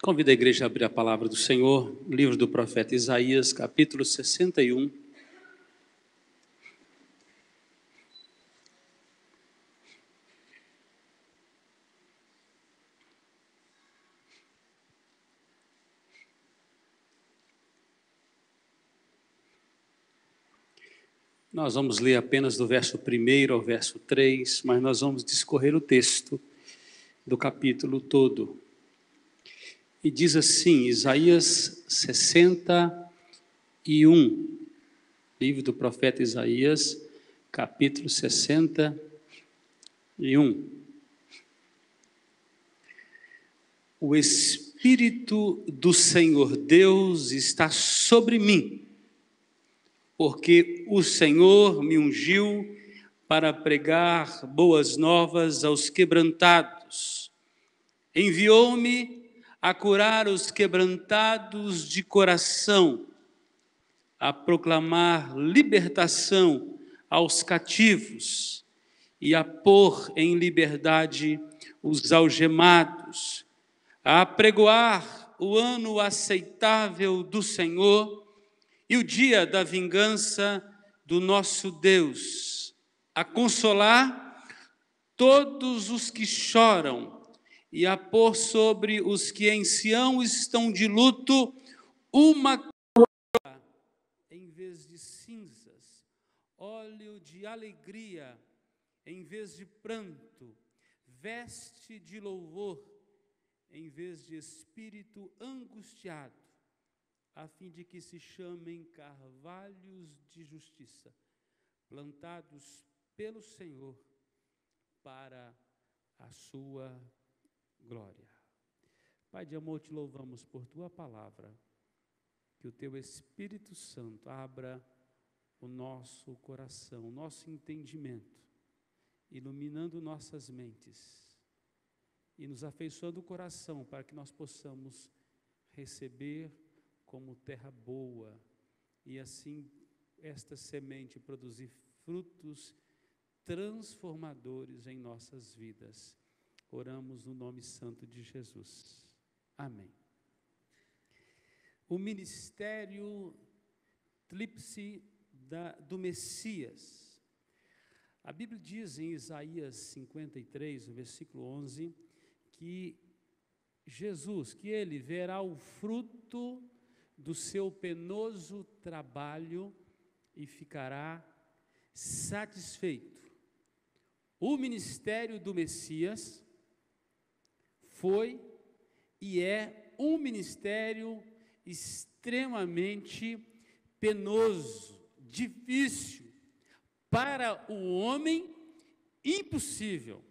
Convido a igreja a abrir a palavra do Senhor, livro do profeta Isaías, capítulo 61. Nós vamos ler apenas do verso 1 ao verso 3, mas nós vamos discorrer o texto do capítulo todo. E diz assim, Isaías 61, livro do profeta Isaías, capítulo 61. O Espírito do Senhor Deus está sobre mim, porque o Senhor me ungiu para pregar boas novas aos quebrantados. Enviou-me a curar os quebrantados de coração, a proclamar libertação aos cativos e a pôr em liberdade os algemados, a apregoar o ano aceitável do Senhor e o dia da vingança do nosso Deus, a consolar todos os que choram e a pôr sobre os que em Sião estão de luto uma coroa em vez de cinzas, óleo de alegria em vez de pranto, veste de louvor em vez de espírito angustiado, a fim de que se chamem carvalhos de justiça, plantados pelo Senhor para a sua glória. Pai de amor, te louvamos por tua palavra, que o teu Espírito Santo abra o nosso coração, o nosso entendimento, iluminando nossas mentes e nos afeiçoando o coração para que nós possamos receber como terra boa e assim esta semente produzir frutos transformadores em nossas vidas. Oramos no nome santo de Jesus. Amém. O ministério tríplice do Messias. A Bíblia diz em Isaías 53, no versículo 11, que Jesus, que ele verá o fruto do seu penoso trabalho e ficará satisfeito. O ministério do Messias foi e é um ministério extremamente penoso, difícil, para o homem impossível.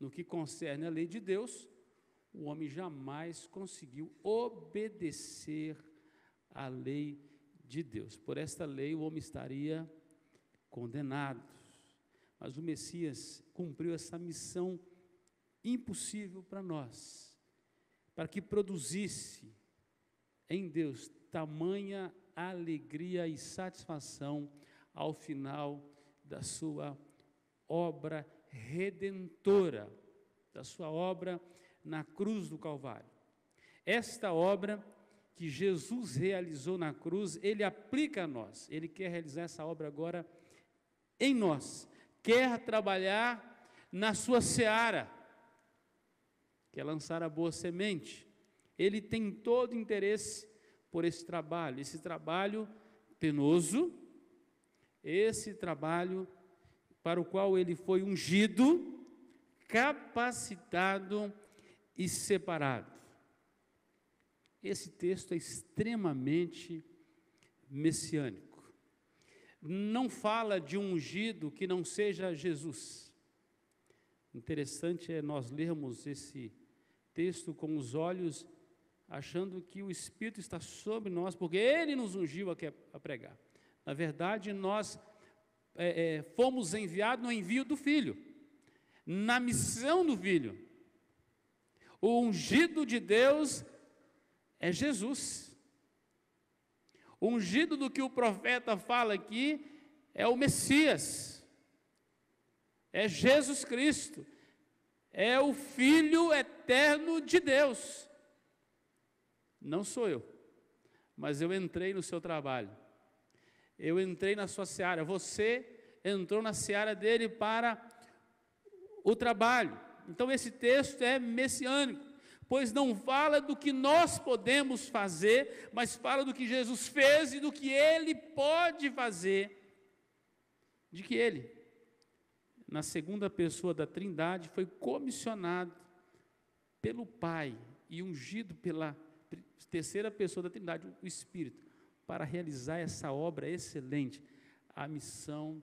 No que concerne à lei de Deus, o homem jamais conseguiu obedecer à lei de Deus. Por esta lei o homem estaria condenado. Mas o Messias cumpriu essa missão impossível para nós, para que produzisse em Deus tamanha alegria e satisfação ao final da sua obra redentora, da sua obra na cruz do Calvário. Esta obra que Jesus realizou na cruz, ele aplica a nós, ele quer realizar essa obra agora em nós, quer trabalhar na sua seara, quer lançar a boa semente. Ele tem todo interesse por esse trabalho penoso, esse trabalho para o qual ele foi ungido, capacitado e separado. Esse texto é extremamente messiânico. Não fala de um ungido que não seja Jesus. Interessante é nós lermos esse texto com os olhos, achando que o Espírito está sobre nós, porque Ele nos ungiu a pregar. Na verdade, nós fomos enviados no envio do Filho, na missão do Filho. O ungido de Deus é Jesus. O ungido do que o profeta fala aqui é o Messias, é Jesus Cristo, é o Filho eterno de Deus. não sou eu, mas eu entrei no seu trabalho, eu entrei na sua seara, você entrou na seara dele para o trabalho. Então esse texto é messiânico, pois não fala do que nós podemos fazer, mas fala do que Jesus fez e do que Ele pode fazer, de que Ele, na segunda pessoa da Trindade, foi comissionado pelo Pai e ungido pela terceira pessoa da Trindade, o Espírito, para realizar essa obra excelente, a missão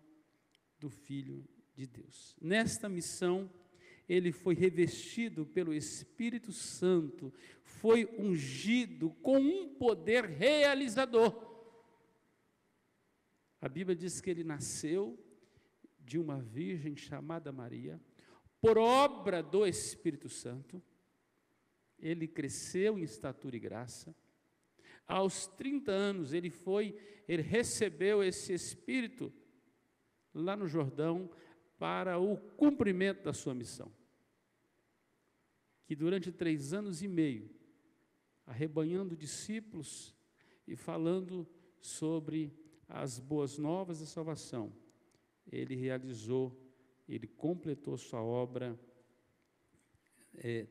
do Filho de Deus. Nesta missão, ele foi revestido pelo Espírito Santo, foi ungido com um poder realizador. A Bíblia diz que ele nasceu de uma virgem chamada Maria, por obra do Espírito Santo. Ele cresceu em estatura e graça. Aos 30 anos ele recebeu esse Espírito lá no Jordão para o cumprimento da sua missão. Que durante 3 anos e meio, arrebanhando discípulos e falando sobre as boas novas da salvação, ele completou sua obra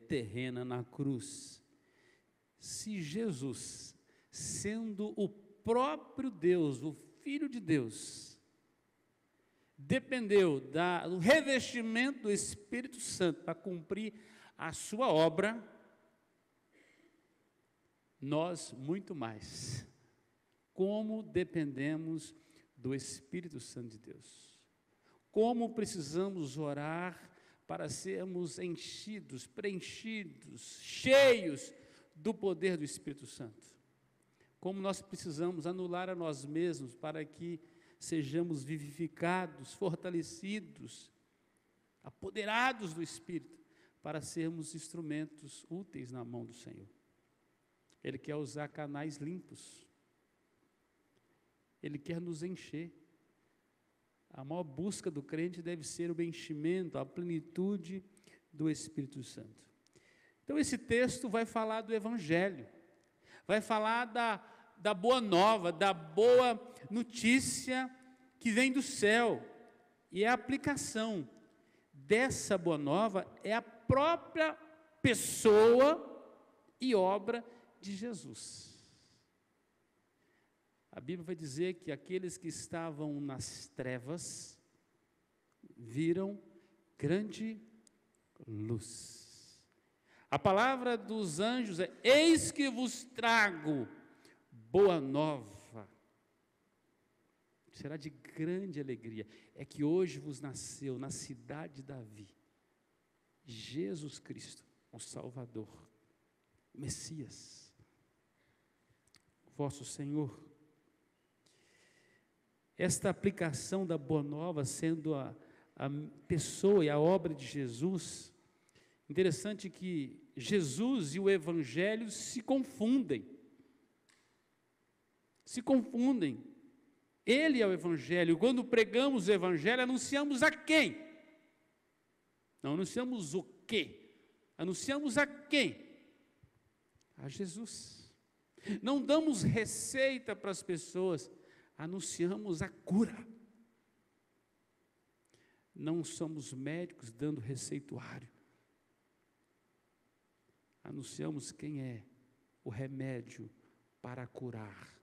terrena na cruz. Se Jesus, sendo o próprio Deus, o Filho de Deus, dependeu do revestimento do Espírito Santo para cumprir a sua obra, nós muito mais. Como dependemos do Espírito Santo de Deus. Como precisamos orar para sermos enchidos, preenchidos, cheios do poder do Espírito Santo. Como nós precisamos anular a nós mesmos para que sejamos vivificados, fortalecidos, apoderados do Espírito, para sermos instrumentos úteis na mão do Senhor. Ele quer usar canais limpos. Ele quer nos encher. A maior busca do crente deve ser o enchimento, a plenitude do Espírito Santo. Então esse texto vai falar do Evangelho, vai falar da boa nova, da boa notícia que vem do céu, e a aplicação dessa boa nova é a própria pessoa e obra de Jesus. A Bíblia vai dizer que aqueles que estavam nas trevas viram grande luz. A palavra dos anjos é: eis que vos trago boa nova. Será de grande alegria. É que hoje vos nasceu na cidade de Davi Jesus Cristo, o Salvador, o Messias, vosso Senhor. Esta aplicação da boa nova, sendo a pessoa e a obra de Jesus, interessante que Jesus e o Evangelho se confundem. Se confundem. Ele é o Evangelho. Quando pregamos o Evangelho, anunciamos a quem? Não anunciamos o quê? Anunciamos a quem? A Jesus. Não damos receita para as pessoas, anunciamos a cura. Não somos médicos dando receituário. Anunciamos quem é o remédio para curar,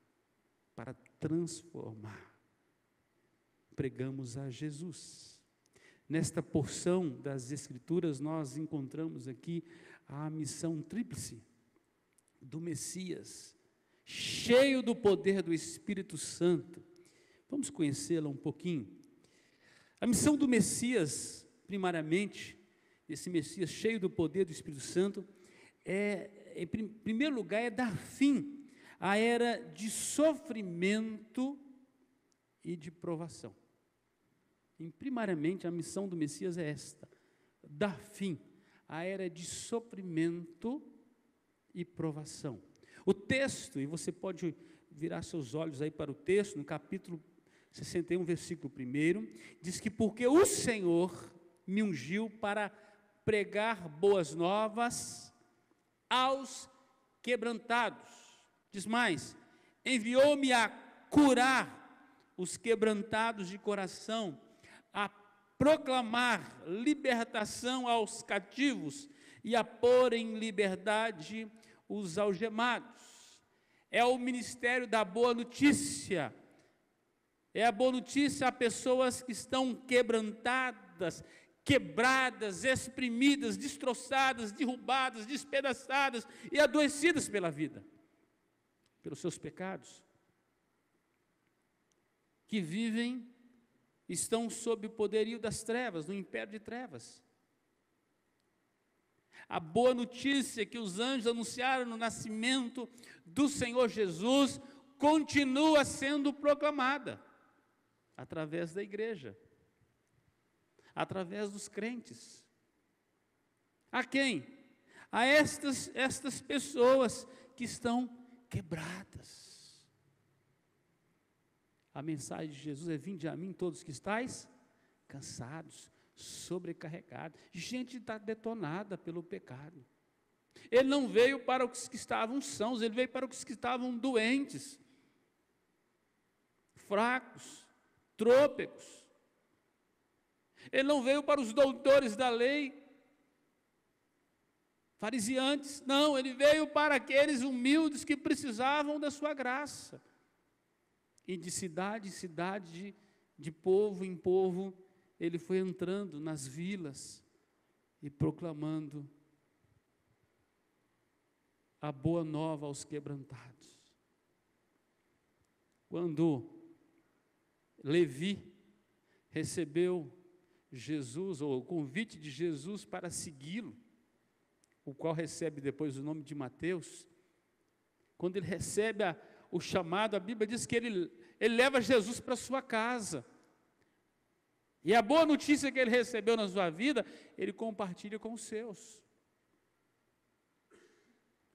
para transformar. Pregamos a Jesus. Nesta porção das Escrituras, nós encontramos aqui a missão tríplice do Messias, cheio do poder do Espírito Santo. Vamos conhecê-la um pouquinho. A missão do Messias, primariamente, esse Messias cheio do poder do Espírito Santo, em primeiro lugar, é dar fim à era de sofrimento e de provação. Primariamente, a missão do Messias é esta: dar fim à era de sofrimento e provação. O texto, e você pode virar seus olhos aí para o texto, no capítulo 61, versículo 1, diz que porque o Senhor me ungiu para pregar boas novas aos quebrantados. Diz mais: enviou-me a curar os quebrantados de coração, a proclamar libertação aos cativos e a pôr em liberdade os algemados. É o ministério da boa notícia. É a boa notícia a pessoas que estão quebrantadas, quebradas, exprimidas, destroçadas, derrubadas, despedaçadas e adoecidas pela vida, pelos seus pecados, que vivem, estão sob o poderio das trevas, no império de trevas. A boa notícia que os anjos anunciaram no nascimento do Senhor Jesus continua sendo proclamada através da igreja, através dos crentes. A quem? A estas pessoas que estão quebradas. A mensagem de Jesus é: vinde a mim todos que estáis cansados, sobrecarregados. Gente está detonada pelo pecado. Ele não veio para os que estavam sãos, ele veio para os que estavam doentes, fracos, trôpegos. Ele não veio para os doutores da lei, farisiantes, não, ele veio para aqueles humildes que precisavam da sua graça. E de cidade em cidade, de povo em povo, ele foi entrando nas vilas e proclamando a boa nova aos quebrantados. Quando Levi recebeu Jesus, ou o convite de Jesus para segui-lo, o qual recebe depois o nome de Mateus, quando ele recebe o chamado, a Bíblia diz que ele leva Jesus para a sua casa, e a boa notícia que ele recebeu na sua vida, ele compartilha com os seus.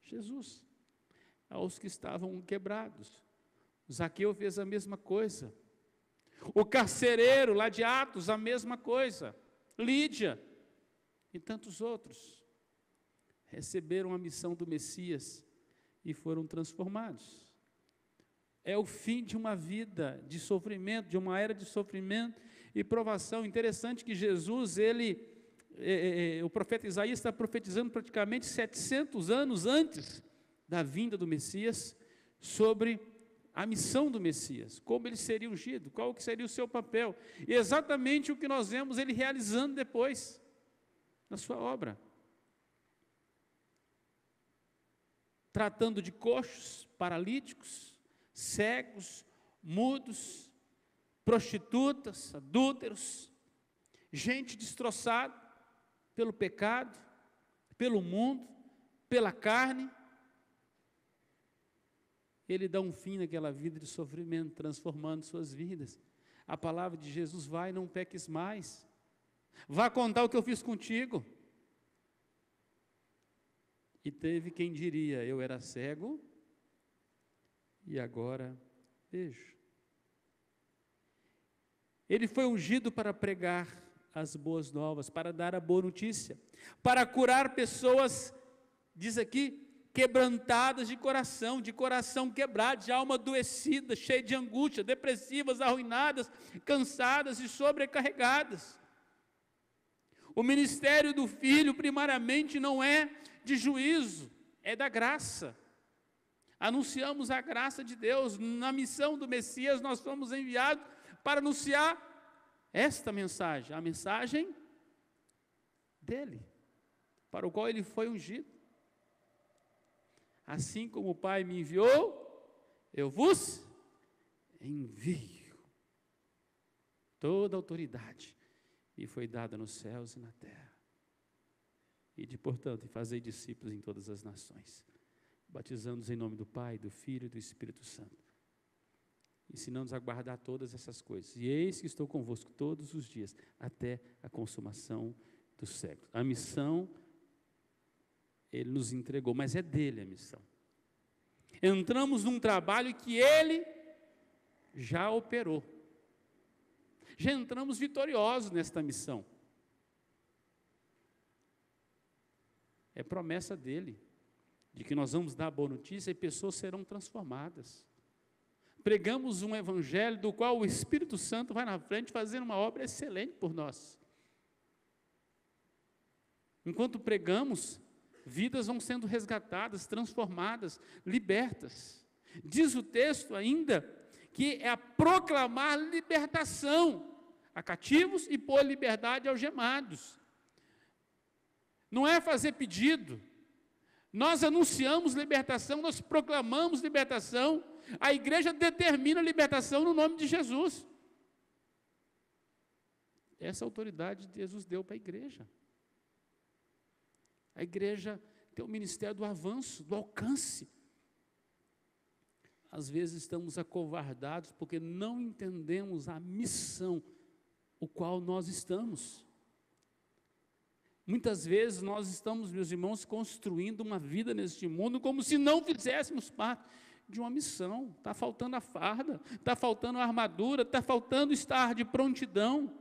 Jesus, aos que estavam quebrados. Zaqueu fez a mesma coisa, o carcereiro lá de Atos, a mesma coisa, Lídia e tantos outros, receberam a missão do Messias e foram transformados. É o fim de uma vida de sofrimento, de uma era de sofrimento e provação. Interessante que Jesus, o profeta Isaías está profetizando praticamente 700 anos antes da vinda do Messias, sobre a missão do Messias, como ele seria ungido, qual que seria o seu papel, e exatamente o que nós vemos ele realizando depois, na sua obra. Tratando de coxos, paralíticos, cegos, mudos, prostitutas, adúlteros, gente destroçada pelo pecado, pelo mundo, pela carne. Ele dá um fim naquela vida de sofrimento, transformando suas vidas. A palavra de Jesus: vai, não peques mais, vá contar o que eu fiz contigo. E teve quem diria: eu era cego e agora vejo. Ele foi ungido para pregar as boas novas, para dar a boa notícia, para curar pessoas, diz aqui, quebrantadas de coração quebrado, de alma adoecida, cheia de angústia, depressivas, arruinadas, cansadas e sobrecarregadas. O ministério do Filho, primariamente, não é de juízo, é da graça. Anunciamos a graça de Deus. Na missão do Messias, nós fomos enviados para anunciar esta mensagem, a mensagem dele, para o qual ele foi ungido. Assim como o Pai me enviou, eu vos envio. Toda autoridade me foi dada nos céus e na terra. E portanto, fazei discípulos em todas as nações, batizando-os em nome do Pai, do Filho e do Espírito Santo, ensinando-os a guardar todas essas coisas. E eis que estou convosco todos os dias, até a consumação dos séculos. A missão, ele nos entregou, mas é dele a missão. Entramos num trabalho que ele já operou. Já entramos vitoriosos nesta missão. É promessa dele. de que nós vamos dar a boa notícia e pessoas serão transformadas. Pregamos um evangelho do qual o Espírito Santo vai na frente fazendo uma obra excelente por nós. Enquanto pregamos, vidas vão sendo resgatadas, transformadas, libertas. Diz o texto ainda que é a proclamar libertação a cativos e pôr liberdade aos algemados. Não é fazer pedido. Nós anunciamos libertação, nós proclamamos libertação. A igreja determina a libertação no nome de Jesus. Essa autoridade Jesus deu para a igreja. A igreja tem o ministério do avanço, do alcance. Às vezes estamos acovardados porque não entendemos a missão o qual nós estamos. Muitas vezes nós estamos, meus irmãos, construindo uma vida neste mundo como se não fizéssemos parte de uma missão. Está faltando a farda, está faltando a armadura, está faltando estar de prontidão.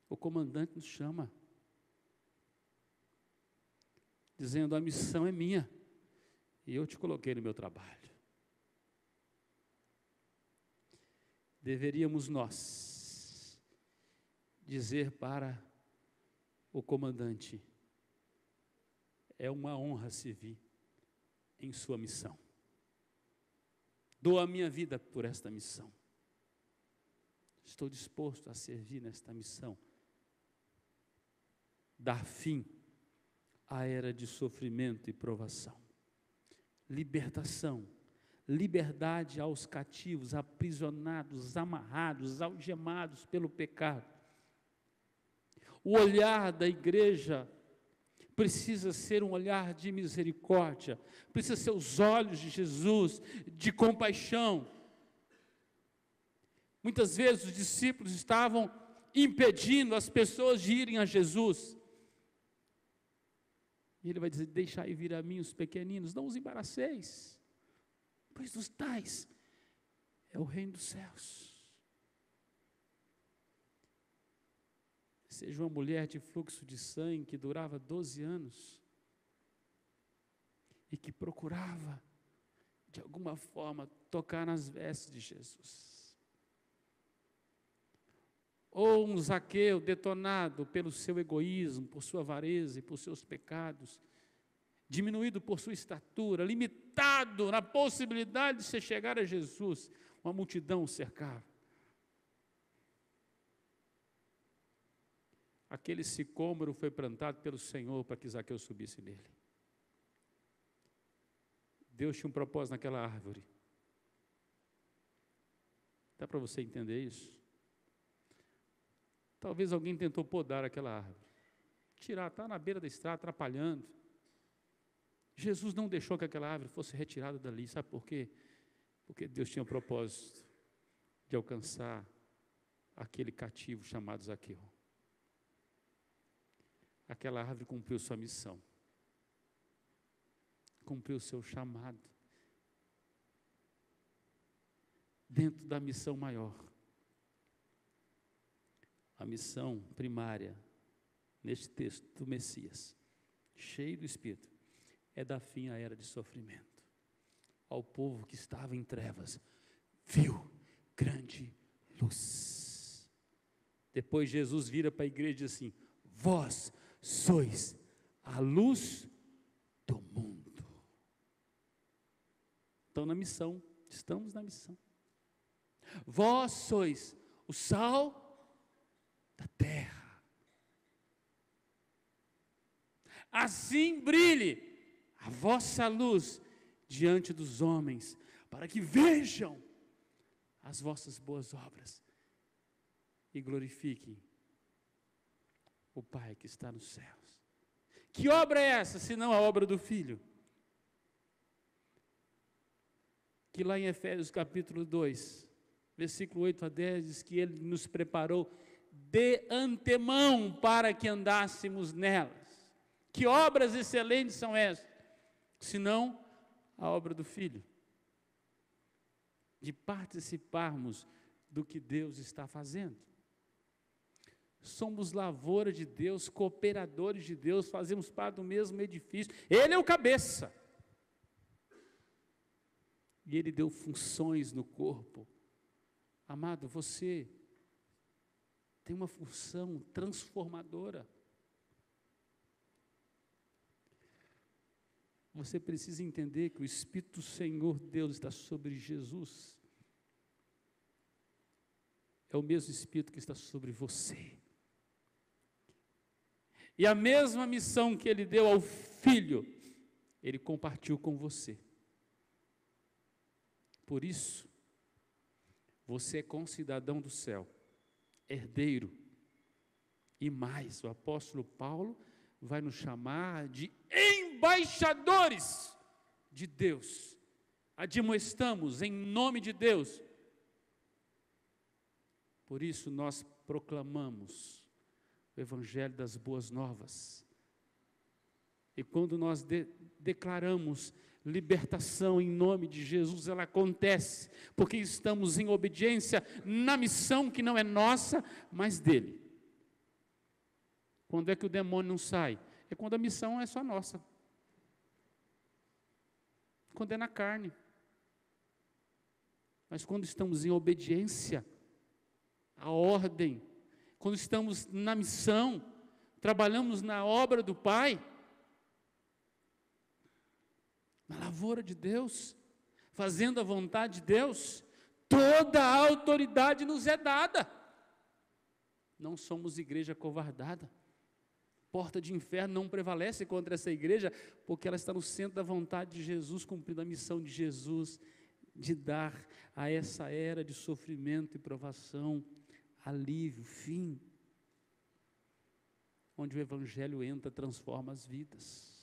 O comandante nos chama, dizendo: a missão é minha, e eu te coloquei no meu trabalho. Deveríamos nós dizer para o comandante: é uma honra servir em sua missão. Dou a minha vida por esta missão. Estou disposto a servir nesta missão. Dar fim à era de sofrimento e provação. Libertação, liberdade aos cativos, aprisionados, amarrados, algemados pelo pecado. O olhar da igreja precisa ser um olhar de misericórdia, precisa ser os olhos de Jesus, de compaixão. Muitas vezes os discípulos estavam impedindo as pessoas de irem a Jesus. E ele vai dizer: deixai vir a mim os pequeninos, não os embaraceis, pois dos tais é o reino dos céus. Seja uma mulher de fluxo de sangue que durava 12 anos e que procurava, de alguma forma, tocar nas vestes de Jesus. Ou um Zaqueu detonado pelo seu egoísmo, por sua avareza e por seus pecados, diminuído por sua estatura, limitado na possibilidade de se chegar a Jesus, uma multidão o cercava. Aquele sicômoro foi plantado pelo Senhor para que Zaqueu subisse nele. Deus tinha um propósito naquela árvore. Dá para você entender isso? Talvez alguém tentou podar aquela árvore, tirar, está na beira da estrada, atrapalhando. Jesus não deixou que aquela árvore fosse retirada dali, sabe por quê? Porque Deus tinha o propósito de alcançar aquele cativo chamado Zaqueu. Aquela árvore cumpriu sua missão, cumpriu seu chamado, dentro da missão maior. A missão primária, neste texto do Messias, cheio do Espírito, é dar fim à era de sofrimento. Ao povo que estava em trevas, viu grande luz. Depois Jesus vira para a igreja e diz assim: vós sois a luz do mundo. Estão na missão, estamos na missão. Vós sois o sal da terra. Assim brilhe a vossa luz diante dos homens, para que vejam as vossas boas obras e glorifiquem o Pai que está nos céus. Que obra é essa, senão a obra do Filho? Que lá em Efésios capítulo 2, versículo 8 a 10, diz que Ele nos preparou de antemão para que andássemos nelas. Que obras excelentes são essas, senão a obra do Filho? De participarmos do que Deus está fazendo. somos lavoura de Deus, cooperadores de Deus, fazemos parte do mesmo edifício. Ele é o cabeça. E Ele deu funções no corpo. Amado, você tem uma função transformadora. Você precisa entender que o Espírito do Senhor Deus está sobre Jesus. É o mesmo Espírito que está sobre você. E a mesma missão que Ele deu ao Filho, Ele compartilhou com você. Por isso, você é concidadão do céu, herdeiro. E mais, o apóstolo Paulo vai nos chamar de embaixadores de Deus. Admoestamos em nome de Deus. Por isso nós proclamamos o Evangelho das Boas Novas. E quando nós declaramos libertação em nome de Jesus, ela acontece, porque estamos em obediência na missão que não é nossa, mas dele. Quando é que o demônio não sai? É quando a missão é só nossa. Quando é na carne. Mas quando estamos em obediência à ordem, quando estamos na missão, trabalhamos na obra do Pai, na lavoura de Deus, fazendo a vontade de Deus, toda a autoridade nos é dada. Não somos igreja covardada. Porta de inferno não prevalece contra essa igreja, porque ela está no centro da vontade de Jesus, cumprindo a missão de Jesus, de dar a essa era de sofrimento e provação, alívio, fim, onde o Evangelho entra, transforma as vidas.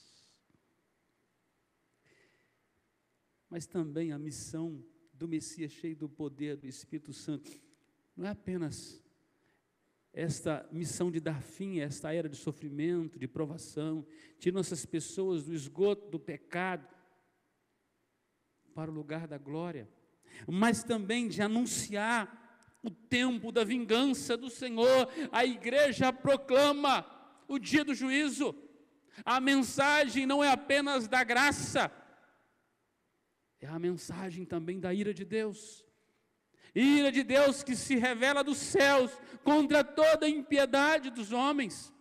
Mas também a missão do Messias cheio do poder do Espírito Santo, não é apenas esta missão de dar fim a esta era de sofrimento, de provação, tirando essas pessoas do esgoto do pecado para o lugar da glória, mas também de anunciar o tempo da vingança do Senhor. A igreja proclama o dia do juízo. A mensagem não é apenas da graça, é a mensagem também da ira de Deus. Ira de Deus que se revela dos céus contra toda a impiedade dos homens.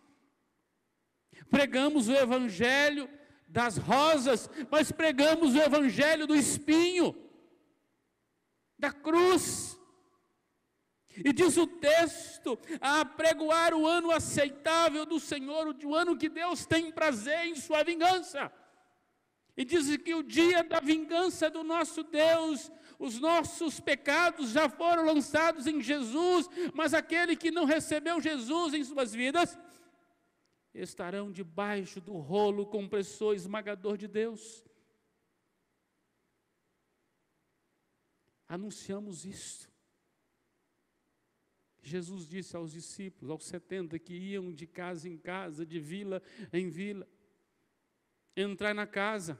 Pregamos o evangelho das rosas, mas pregamos o evangelho do espinho, da cruz. E diz o texto, a apregoar o ano aceitável do Senhor, o ano que Deus tem prazer em sua vingança. E diz que o dia da vingança do nosso Deus, os nossos pecados já foram lançados em Jesus, mas aquele que não recebeu Jesus em suas vidas, estarão debaixo do rolo compressor esmagador de Deus. Anunciamos isto. Jesus disse aos discípulos, aos 70 que iam de casa em casa, de vila em vila, entrar na casa.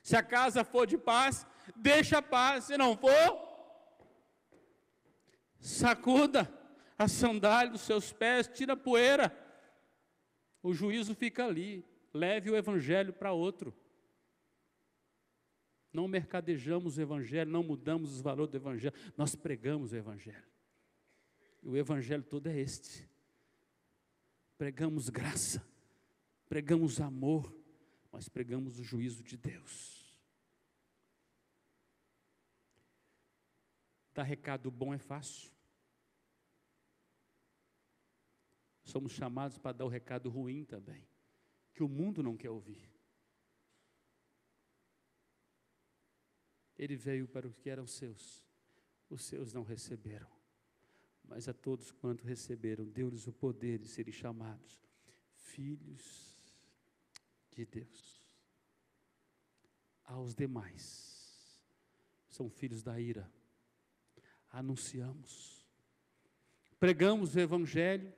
Se a casa for de paz, deixa a paz. Se não for, sacuda a sandália dos seus pés, tira a poeira. O juízo fica ali. Leve o evangelho para outro. Não mercadejamos o evangelho, não mudamos os valores do evangelho. Nós pregamos o evangelho. E o evangelho todo é este. Pregamos graça, pregamos amor, mas pregamos o juízo de Deus. Dar recado bom é fácil. Somos chamados para dar o recado ruim também, que o mundo não quer ouvir. Ele veio para os que eram seus, os seus não receberam. Mas a todos quanto receberam, deu-lhes o poder de serem chamados filhos de Deus. Aos demais, são filhos da ira. Anunciamos, pregamos o evangelho,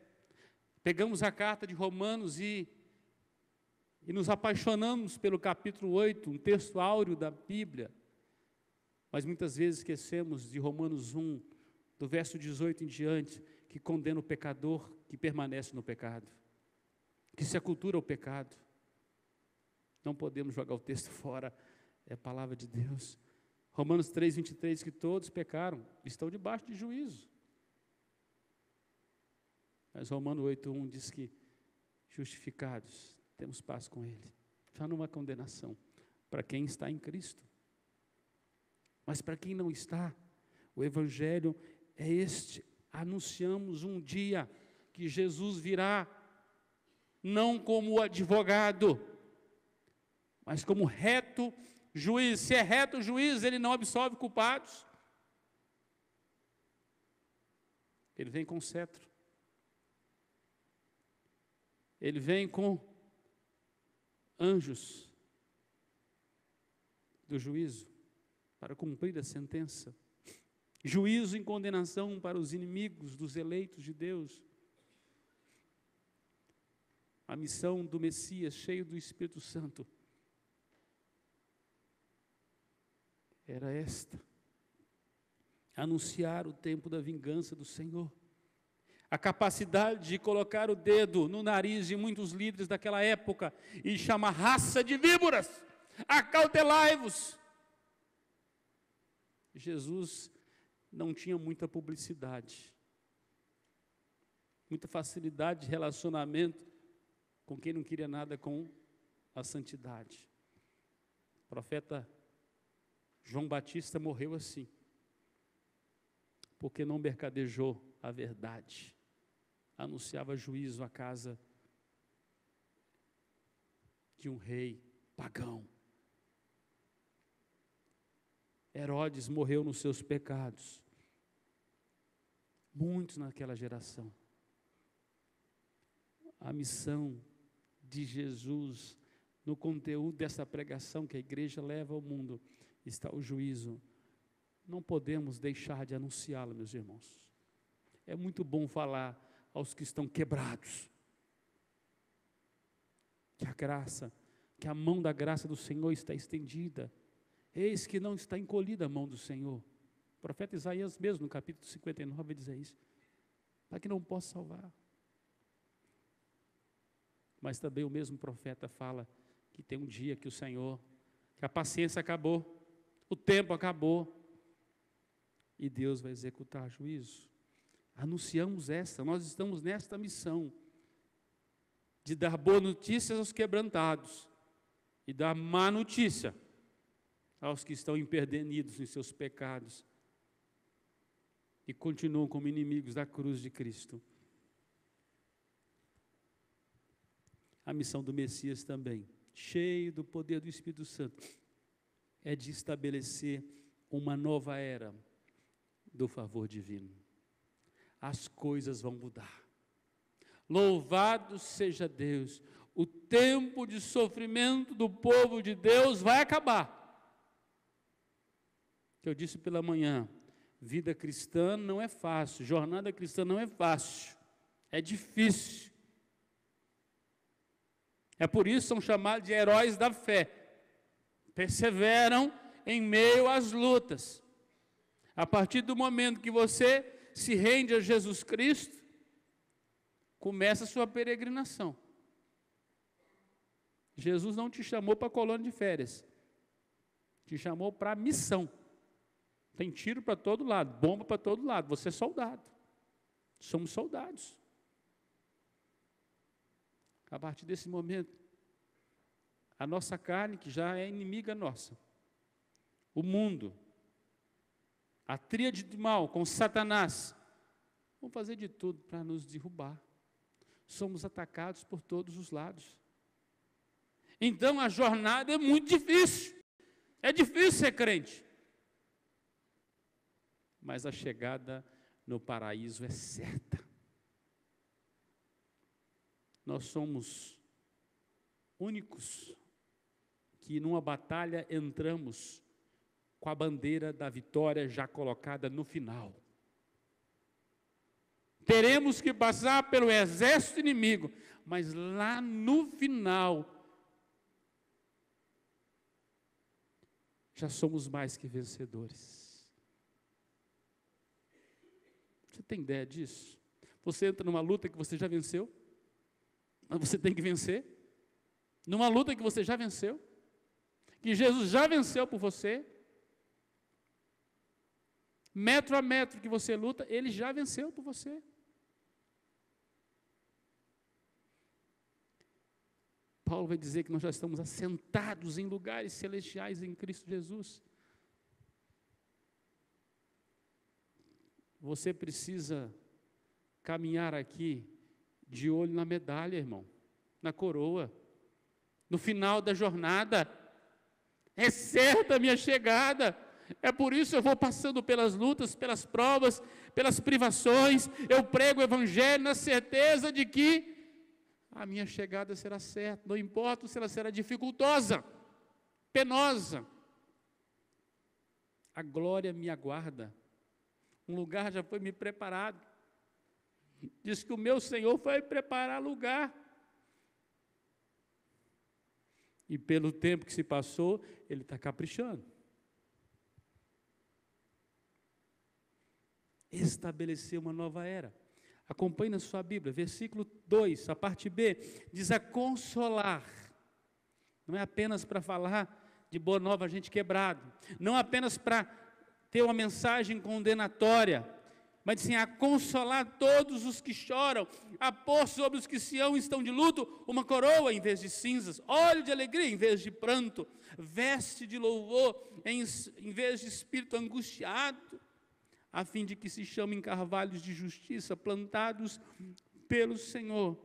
pegamos a carta de Romanos e nos apaixonamos pelo capítulo 8, um texto áureo da Bíblia, mas muitas vezes esquecemos de Romanos 1, do verso 18 em diante, que condena o pecador que permanece no pecado, que se acultura ao pecado. Não podemos jogar o texto fora, é a palavra de Deus. Romanos 3:23, que todos pecaram, estão debaixo de juízo. Mas Romanos 8:1 diz que justificados, temos paz com Ele. Já não há condenação para quem está em Cristo. Mas para quem não está, o Evangelho é este. Anunciamos um dia que Jesus virá, não como advogado, mas como reto juiz. Se é reto juiz, ele não absolve culpados. Ele vem com cetro. Ele vem com anjos do juízo para cumprir a sentença. Juízo em condenação para os inimigos dos eleitos de Deus. A missão do Messias, cheio do Espírito Santo, era esta: anunciar o tempo da vingança do Senhor. A capacidade de colocar o dedo no nariz de muitos líderes daquela época e chamar raça de víboras, acautelai-vos. Jesus não tinha muita publicidade, muita facilidade de relacionamento com quem não queria nada com a santidade. O profeta João Batista morreu assim, porque não mercadejou a verdade, anunciava juízo à casa de um rei pagão. Herodes morreu nos seus pecados, muitos naquela geração. A missão de Jesus, no conteúdo dessa pregação que a igreja leva ao mundo, está o juízo. Não podemos deixar de anunciá-lo, meus irmãos. É muito bom falar aos que estão quebrados, que a graça, que a mão da graça do Senhor está estendida. Eis que não está encolhida a mão do Senhor. O profeta Isaías mesmo, no capítulo 59, vai dizer isso, para que não possa salvar. Mas também o mesmo profeta fala que tem um dia que o Senhor, que a paciência acabou, o tempo acabou, e Deus vai executar juízo. Anunciamos nós estamos nesta missão, de dar boas notícias aos quebrantados, e dar má notícia aos que estão empedernidos em seus pecados, e continuam como inimigos da cruz de Cristo. A missão do Messias também, cheio do poder do Espírito Santo, é de estabelecer uma nova era do favor divino. As coisas vão mudar. Louvado seja Deus, o tempo de sofrimento do povo de Deus vai acabar. Que eu disse pela manhã, vida cristã não é fácil, jornada cristã não é fácil, é difícil. É por isso que são chamados de heróis da fé. Perseveram em meio às lutas. A partir do momento que você se rende a Jesus Cristo, começa a sua peregrinação. Jesus não te chamou para colônia de férias, te chamou para a missão. Tem tiro para todo lado, bomba para todo lado, você é soldado. Somos soldados. A partir desse momento, a nossa carne, que já é inimiga nossa, o mundo, a tríade do mal com Satanás, vão fazer de tudo para nos derrubar. Somos atacados por todos os lados. Então a jornada é muito difícil. É difícil ser crente. Mas a chegada no paraíso é certa. Nós somos únicos que numa batalha entramos com a bandeira da vitória já colocada no final. Teremos que passar pelo exército inimigo, mas lá no final, já somos mais que vencedores. Você tem ideia disso? Você entra numa luta que você já venceu, mas você tem que vencer. Numa luta que você já venceu, que Jesus já venceu por você. Metro a metro que você luta, Ele já venceu por você. Paulo vai dizer que nós já estamos assentados em lugares celestiais em Cristo Jesus. Você precisa caminhar aqui de olho na medalha, irmão, na coroa. No final da jornada, é certa a minha chegada. É por isso eu vou passando pelas lutas, pelas provas, pelas privações. Eu prego o Evangelho na certeza de que a minha chegada será certa. Não importa se ela será dificultosa, penosa. A glória me aguarda. Um lugar já foi me preparado. Diz que o meu Senhor foi preparar lugar. E pelo tempo que se passou, Ele está caprichando. Estabelecer uma nova era. Acompanhe na sua Bíblia, versículo 2, a parte B, diz a consolar. Não é apenas para falar de boa nova a gente quebrado, não apenas para ter uma mensagem condenatória, mas sim a consolar todos os que choram, a pôr sobre os que estão de luto uma coroa em vez de cinzas, óleo de alegria em vez de pranto, veste de louvor em vez de espírito angustiado, a fim de que se chamem carvalhos de justiça, plantados pelo Senhor,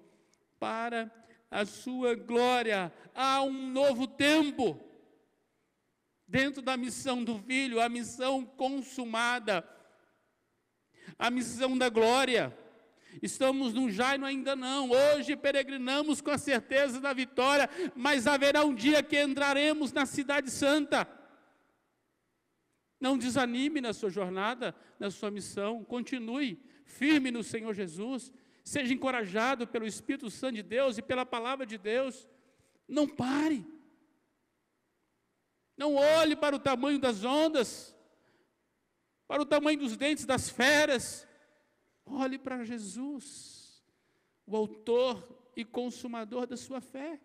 para a sua glória. Há um novo tempo, dentro da missão do Filho, a missão consumada, a missão da glória. Estamos no já e no ainda não. Hoje peregrinamos com a certeza da vitória, mas haverá um dia que entraremos na cidade santa. Não desanime na sua jornada, na sua missão. Continue firme no Senhor Jesus. Seja encorajado pelo Espírito Santo de Deus e pela palavra de Deus. Não pare. Não olhe para o tamanho das ondas, para o tamanho dos dentes das feras. Olhe para Jesus, o autor e consumador da sua fé.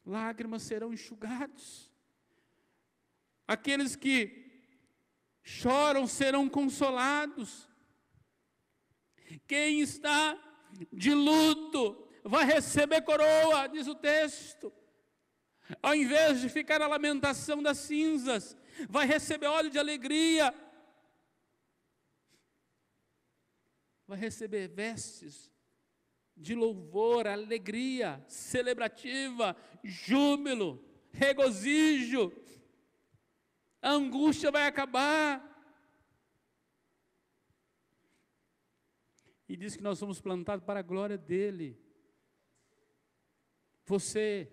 Lágrimas serão enxugadas. Aqueles que choram serão consolados. Quem está de luto vai receber coroa, diz o texto. Ao invés de ficar a lamentação das cinzas, vai receber óleo de alegria. Vai receber vestes de louvor, alegria, celebrativa, júbilo, regozijo. A angústia vai acabar. E diz que nós somos plantados para a glória dEle. Você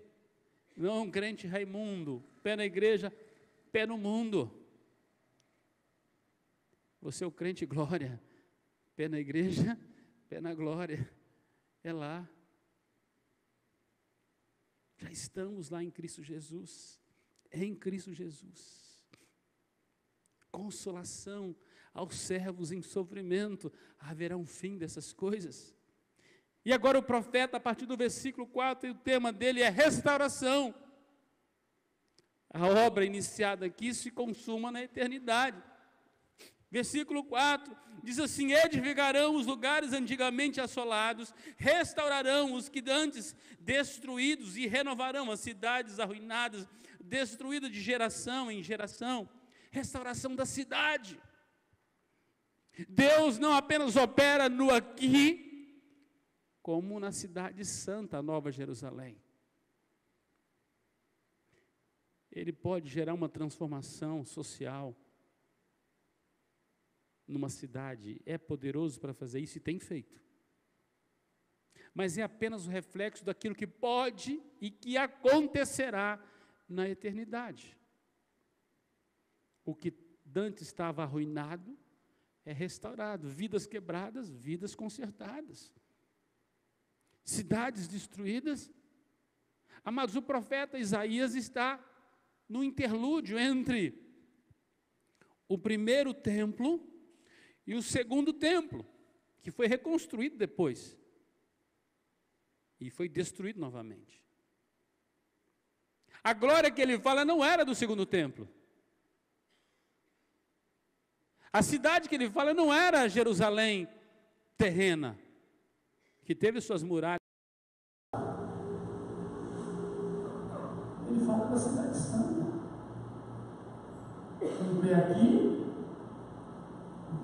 não é um crente Raimundo, pé na igreja, pé no mundo. Você é o crente glória, pé na igreja, pé na glória. É lá. Já estamos lá em Cristo Jesus. É em Cristo Jesus. Consolação aos servos em sofrimento. Haverá um fim dessas coisas. E agora o profeta, a partir do versículo 4, o tema dele é restauração. A obra iniciada aqui se consuma na eternidade. Versículo 4, diz assim: edificarão os lugares antigamente assolados, restaurarão os que antes destruídos e renovarão as cidades arruinadas, destruídas de geração em geração. Restauração da cidade. Deus não apenas opera no aqui, como na cidade santa, a Nova Jerusalém. Ele pode gerar uma transformação social numa cidade, é poderoso para fazer isso e tem feito. Mas é apenas o reflexo daquilo que pode e que acontecerá na eternidade. O que antes estava arruinado é restaurado, vidas quebradas, vidas consertadas. Cidades destruídas. Amados, o profeta Isaías está no interlúdio entre o primeiro templo e o segundo templo, que foi reconstruído depois e foi destruído novamente. A glória que ele fala não era do segundo templo. A cidade que ele fala não era Jerusalém terrena, que teve suas muralhas. Ele fala da cidade santa. Quando vê aqui,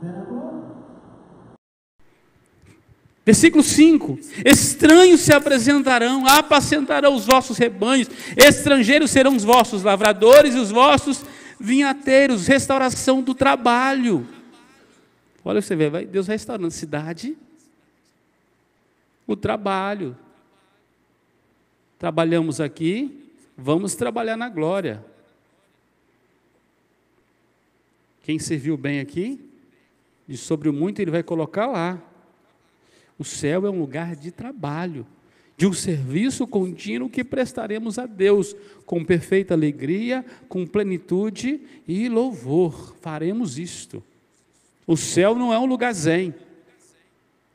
vê na glória. Versículo 5: estranhos se apresentarão, apacentarão os vossos rebanhos, estrangeiros serão os vossos lavradores e os vossos vinhateiros. Restauração do trabalho. Olha, você vê, Deus restaurando a cidade, o trabalho. Trabalhamos aqui, vamos trabalhar na glória. Quem serviu bem aqui, de sobre o muito ele vai colocar lá. O céu é um lugar de trabalho, de um serviço contínuo que prestaremos a Deus, com perfeita alegria, com plenitude e louvor. Faremos isto. O céu não é um lugar zen,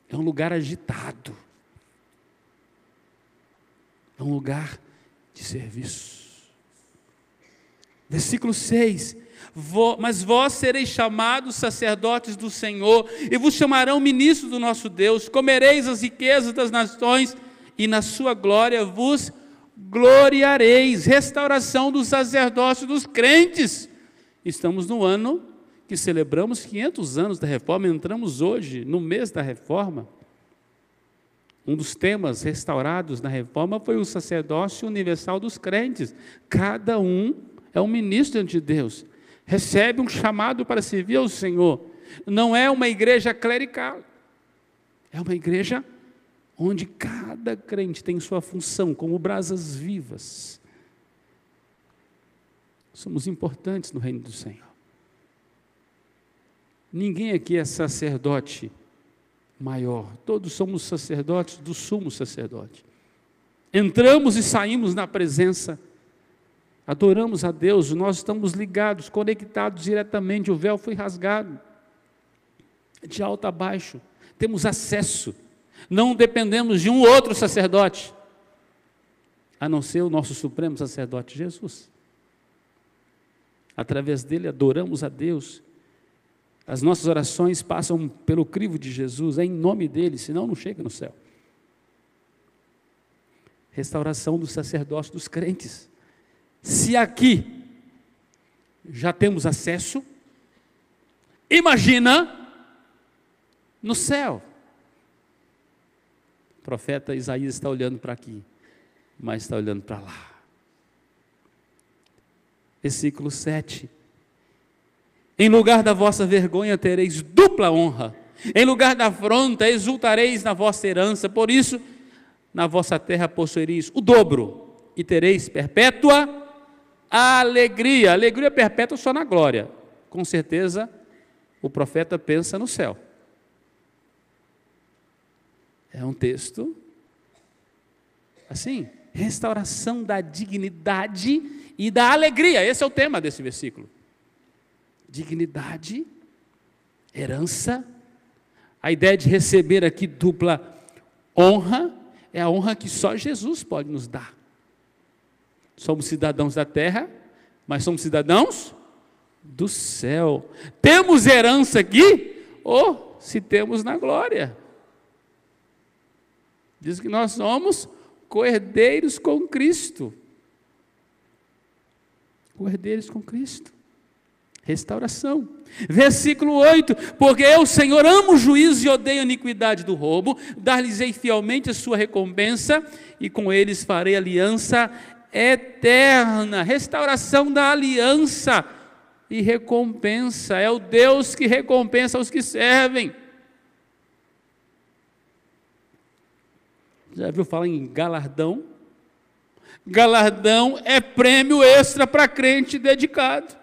é um lugar agitado, é um lugar de serviço. Versículo 6: mas vós sereis chamados sacerdotes do Senhor, e vos chamarão ministros do nosso Deus, comereis as riquezas das nações, e na sua glória vos gloriareis. Restauração do sacerdócio dos crentes. Estamos no ano que celebramos 500 anos da reforma, entramos hoje no mês da reforma. Um dos temas restaurados na reforma foi o sacerdócio universal dos crentes. Cada um é um ministro diante de Deus, recebe um chamado para servir ao Senhor. Não é uma igreja clerical, é uma igreja onde cada crente tem sua função, como brasas vivas. Somos importantes no reino do Senhor. Ninguém aqui é sacerdote maior, todos somos sacerdotes do sumo sacerdote. Entramos e saímos na presença, adoramos a Deus, nós estamos ligados, conectados diretamente, o véu foi rasgado, de alto a baixo, temos acesso, não dependemos de um outro sacerdote, a não ser o nosso supremo sacerdote Jesus. Através dele adoramos a Deus, as nossas orações passam pelo crivo de Jesus, é em nome dele, senão não chega no céu. Restauração do sacerdócio dos crentes. Se aqui já temos acesso, imagina no céu. O profeta Isaías está olhando para aqui, mas está olhando para lá. Versículo 7. Em lugar da vossa vergonha tereis dupla honra, em lugar da afronta exultareis na vossa herança, por isso na vossa terra possuireis o dobro, e tereis perpétua alegria. Alegria perpétua só na glória. Com certeza o profeta pensa no céu. É um texto assim, restauração da dignidade e da alegria. Esse é o tema desse versículo. Dignidade, herança, a ideia de receber aqui dupla honra, é a honra que só Jesus pode nos dar. Somos cidadãos da terra, mas somos cidadãos do céu. Temos herança aqui, ou se temos na glória. Diz que nós somos co-herdeiros com Cristo. Co-herdeiros com Cristo. Restauração. Versículo 8: porque eu, Senhor, amo o juízo e odeio a iniquidade do roubo, dar-lhes-ei fielmente a sua recompensa, e com eles farei aliança eterna. Restauração da aliança e recompensa. É o Deus que recompensa os que servem. Já viu falar em galardão? Galardão é prêmio extra para crente dedicado.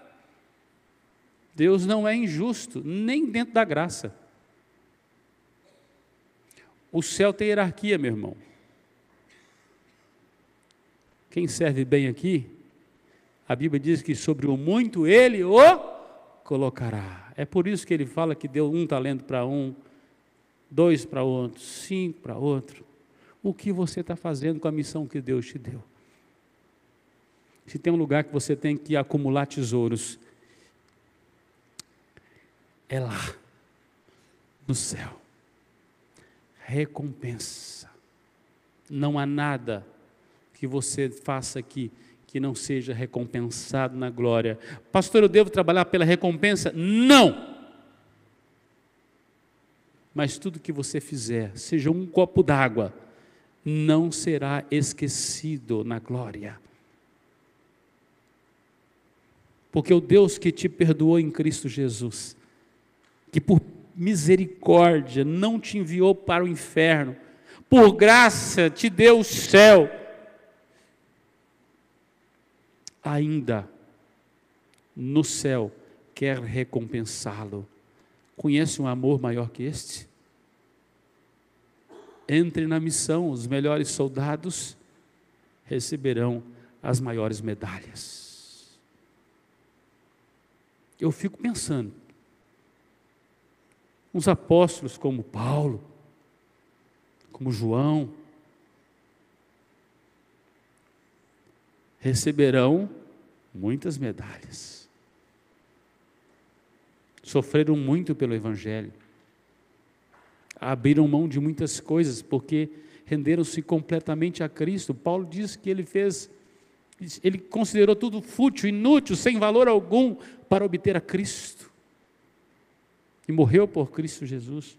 Deus não é injusto, nem dentro da graça. O céu tem hierarquia, meu irmão. Quem serve bem aqui, a Bíblia diz que sobre o muito ele o colocará. É por isso que ele fala que deu 1 talento para um, 2 para outro, 5 para outro. O que você está fazendo com a missão que Deus te deu? Se tem um lugar que você tem que acumular tesouros, é lá, no céu. Recompensa. Não há nada que você faça aqui que não seja recompensado na glória. Pastor, eu devo trabalhar pela recompensa? Não! Mas tudo que você fizer, seja um copo d'água, não será esquecido na glória. Porque o Deus que te perdoou em Cristo Jesus, que por misericórdia não te enviou para o inferno, por graça te deu o céu, ainda no céu quer recompensá-lo. Conhece um amor maior que este? Entre na missão, os melhores soldados receberão as maiores medalhas. Eu fico pensando, uns apóstolos como Paulo, como João, receberão muitas medalhas. Sofreram muito pelo Evangelho. Abriram mão de muitas coisas, porque renderam-se completamente a Cristo. Paulo diz que ele considerou tudo fútil, inútil, sem valor algum, para obter a Cristo. E morreu por Cristo Jesus.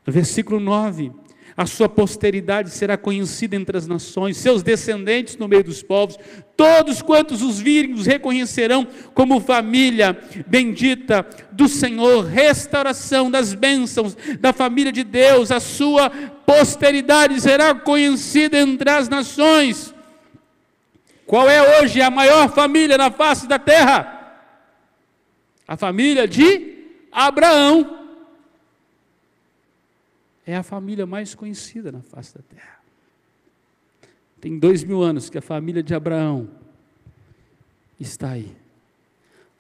No versículo 9, a sua posteridade será conhecida entre as nações, seus descendentes no meio dos povos, todos quantos os virem os reconhecerão como família bendita do Senhor. Restauração das bênçãos da família de Deus, a sua posteridade será conhecida entre as nações. Qual é hoje a maior família na face da terra? A família de Abraão. É a família mais conhecida na face da terra. Tem 2000 anos que a família de Abraão está aí.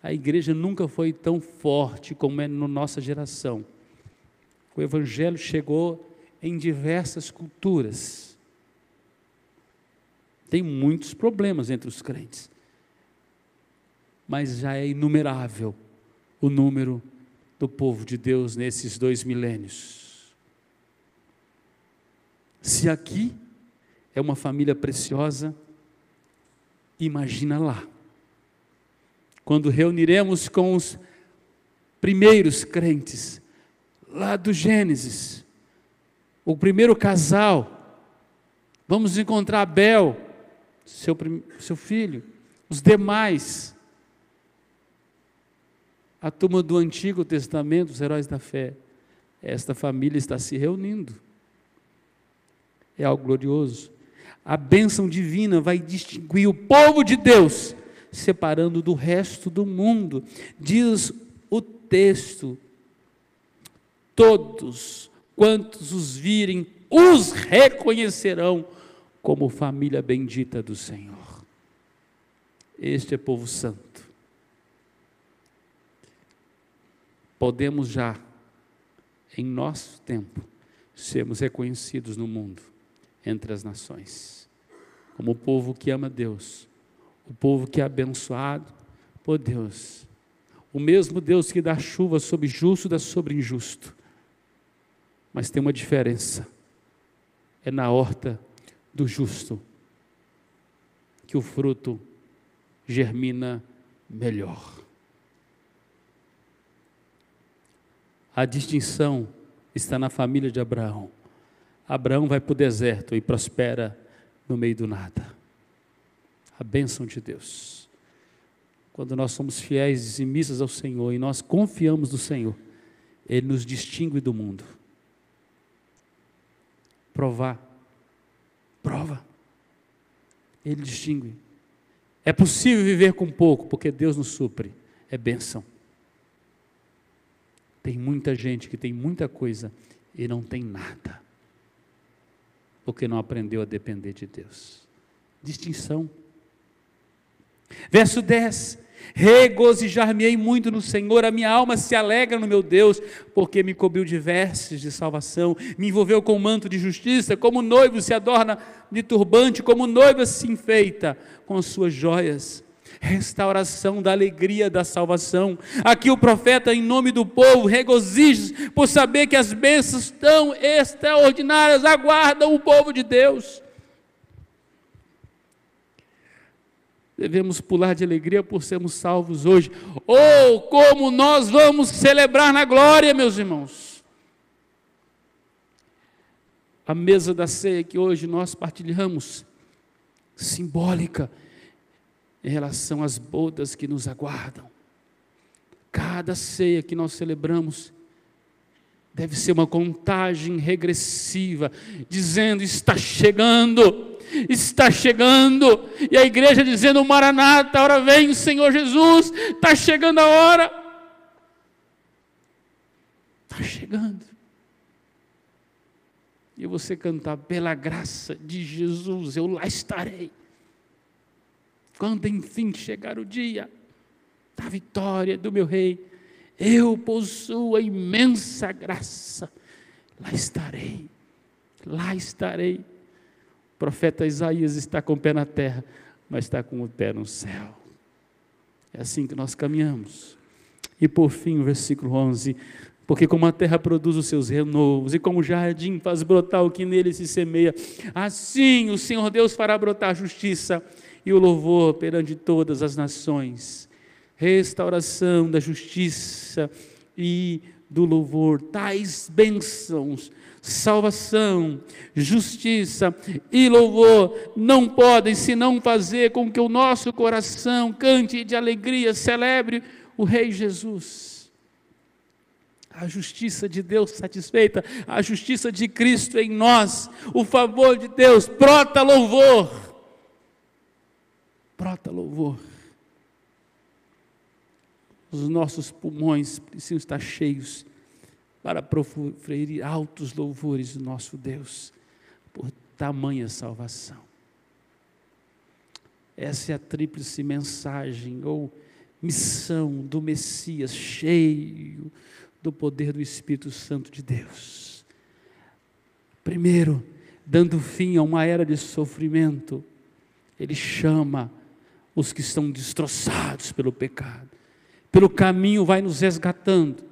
A igreja nunca foi tão forte como é na nossa geração. O Evangelho chegou em diversas culturas. Tem muitos problemas entre os crentes, mas já é inumerável o número do povo de Deus nesses 2 milênios. Se aqui é uma família preciosa, imagina lá, quando reuniremos com os primeiros crentes, lá do Gênesis, o primeiro casal, vamos encontrar Abel, seu filho, os demais, a turma do Antigo Testamento, os heróis da fé. Esta família está se reunindo. É algo glorioso. A bênção divina vai distinguir o povo de Deus, separando do resto do mundo. Diz o texto: todos quantos os virem, os reconhecerão como família bendita do Senhor. Este é povo santo. Podemos já, em nosso tempo, sermos reconhecidos no mundo, entre as nações, como o povo que ama Deus, o povo que é abençoado por Deus, o mesmo Deus que dá chuva sobre justo, dá sobre injusto, mas tem uma diferença, é na horta do justo, que o fruto germina melhor. A distinção está na família de Abraão. Abraão vai para o deserto e prospera no meio do nada. A bênção de Deus. Quando nós somos fiéis e dizimistas ao Senhor e nós confiamos no Senhor, Ele nos distingue do mundo. Prova. Ele distingue. É possível viver com pouco, porque Deus nos supre. É bênção. Tem muita gente que tem muita coisa e não tem nada, porque não aprendeu a depender de Deus. Distinção. Verso 10: regozijar-me-ei muito no Senhor, a minha alma se alegra no meu Deus, porque me cobriu de vestes de salvação, me envolveu com manto de justiça, como noivo se adorna de turbante, como noiva se enfeita com as suas joias. Restauração da alegria da salvação. Aqui o profeta, em nome do povo, regozija por saber que as bênçãos tão extraordinárias aguardam o povo de Deus. Devemos pular de alegria por sermos salvos hoje. Oh, como nós vamos celebrar na glória, meus irmãos. A mesa da ceia que hoje nós partilhamos, simbólica em relação às bodas que nos aguardam. Cada ceia que nós celebramos deve ser uma contagem regressiva, dizendo: está chegando, está chegando, e a igreja dizendo: Maranata, a hora vem o Senhor Jesus, está chegando a hora, está chegando. E você cantar: pela graça de Jesus eu lá estarei, quando enfim chegar o dia da vitória do meu rei, eu possuo a imensa graça, lá estarei, lá estarei. O profeta Isaías está com o pé na terra, mas está com o pé no céu. É assim que nós caminhamos. E por fim o versículo 11: porque como a terra produz os seus renovos, e como o jardim faz brotar o que nele se semeia, assim o Senhor Deus fará brotar a justiça e o louvor perante todas as nações. Restauração da justiça e do louvor, tais bênçãos, salvação, justiça e louvor não podem senão fazer com que o nosso coração cante de alegria, celebre o Rei Jesus. A justiça de Deus satisfeita, a justiça de Cristo em nós, o favor de Deus, brota louvor, brota louvor. Os nossos pulmões precisam estar cheios para proferir altos louvores do nosso Deus, por tamanha salvação. Essa é a tríplice mensagem, ou missão do Messias, cheio do poder do Espírito Santo de Deus. Primeiro, dando fim a uma era de sofrimento, Ele chama os que estão destroçados pelo pecado. Pelo caminho vai nos resgatando,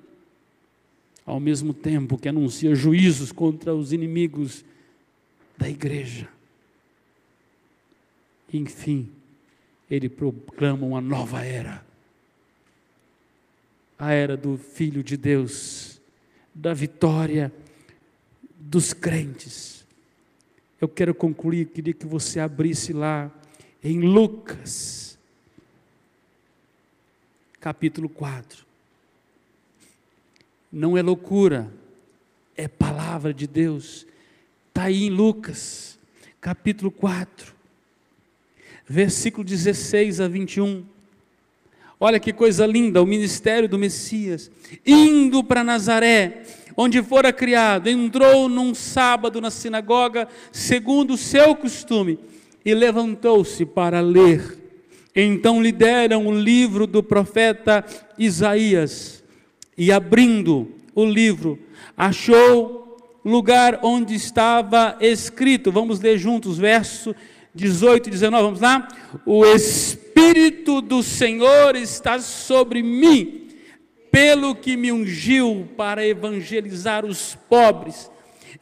ao mesmo tempo que anuncia juízos contra os inimigos da igreja. Enfim, Ele proclama uma nova era, a era do Filho de Deus, da vitória dos crentes. Eu quero concluir, queria que você abrisse lá em Lucas, capítulo 4. Não é loucura, é palavra de Deus. Está aí em Lucas, capítulo 4, versículo 16 a 21. Olha que coisa linda, o ministério do Messias. Indo para Nazaré, onde fora criado, entrou num sábado na sinagoga, segundo o seu costume, e levantou-se para ler. Então lhe deram o livro do profeta Isaías, e abrindo o livro, achou lugar onde estava escrito, vamos ler juntos, verso 18 e 19, vamos lá? O Espírito do Senhor está sobre mim, pelo que me ungiu para evangelizar os pobres,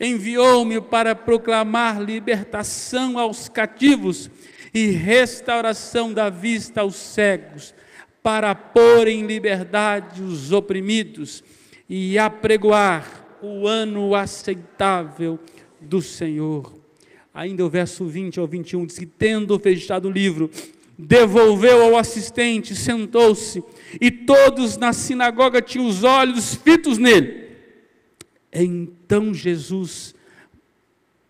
enviou-me para proclamar libertação aos cativos, e restauração da vista aos cegos, para pôr em liberdade os oprimidos, e apregoar o ano aceitável do Senhor. Ainda o verso 20 ao 21 diz que, tendo fechado o livro, devolveu ao assistente, sentou-se, e todos na sinagoga tinham os olhos fitos nele. Então Jesus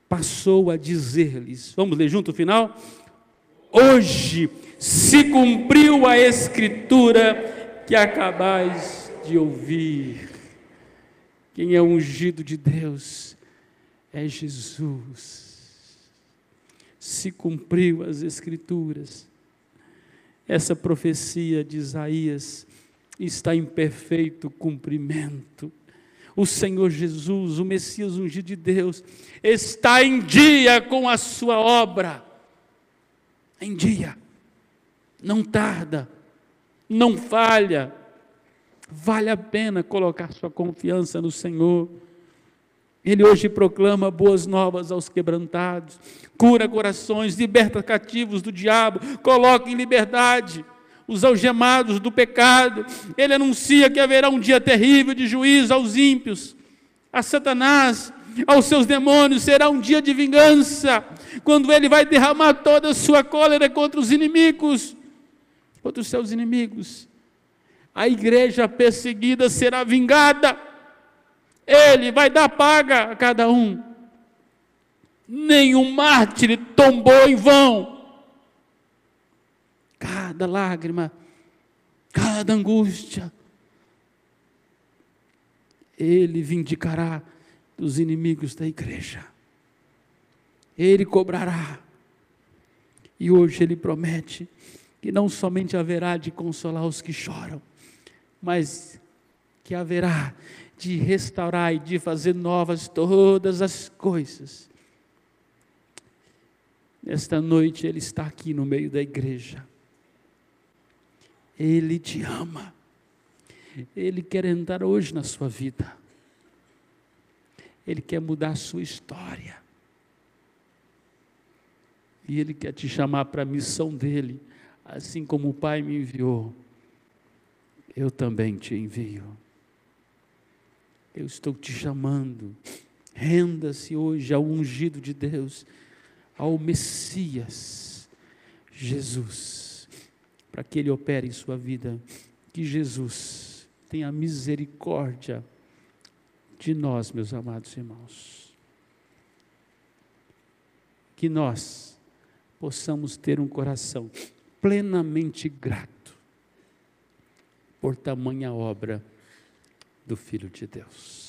passou a dizer-lhes, vamos ler junto o final? Hoje se cumpriu a escritura que acabais de ouvir. Quem é ungido de Deus é Jesus. Se cumpriu as escrituras. essa profecia de Isaías está em perfeito cumprimento. O Senhor Jesus, o Messias ungido de Deus, está em dia com a sua obra. Em dia. Não tarda, não falha. Vale a pena colocar sua confiança no Senhor. Ele hoje proclama boas novas aos quebrantados, cura corações, liberta cativos do diabo, coloca em liberdade os algemados do pecado. Ele anuncia que haverá um dia terrível de juízo aos ímpios, a Satanás, aos seus demônios. Será um dia de vingança, quando ele vai derramar toda a sua cólera contra os inimigos, contra os seus inimigos. A igreja perseguida será vingada. Ele vai dar paga a cada um. Nenhum mártir tombou em vão. Cada lágrima, cada angústia, Ele vindicará dos inimigos da igreja. Ele cobrará. E hoje Ele promete que não somente haverá de consolar os que choram, mas que haverá de restaurar e de fazer novas todas as coisas. Nesta noite Ele está aqui no meio da igreja. Ele te ama. Ele quer entrar hoje na sua vida. Ele quer mudar a sua história. E Ele quer te chamar para a missão dEle. Assim como o Pai me enviou, eu também te envio. Eu estou te chamando. Renda-se hoje ao ungido de Deus, ao Messias, Jesus, para que Ele opere em sua vida. Que Jesus tenha misericórdia de nós, meus amados irmãos. Que nós possamos ter um coração plenamente grato por tamanha obra do Filho de Deus.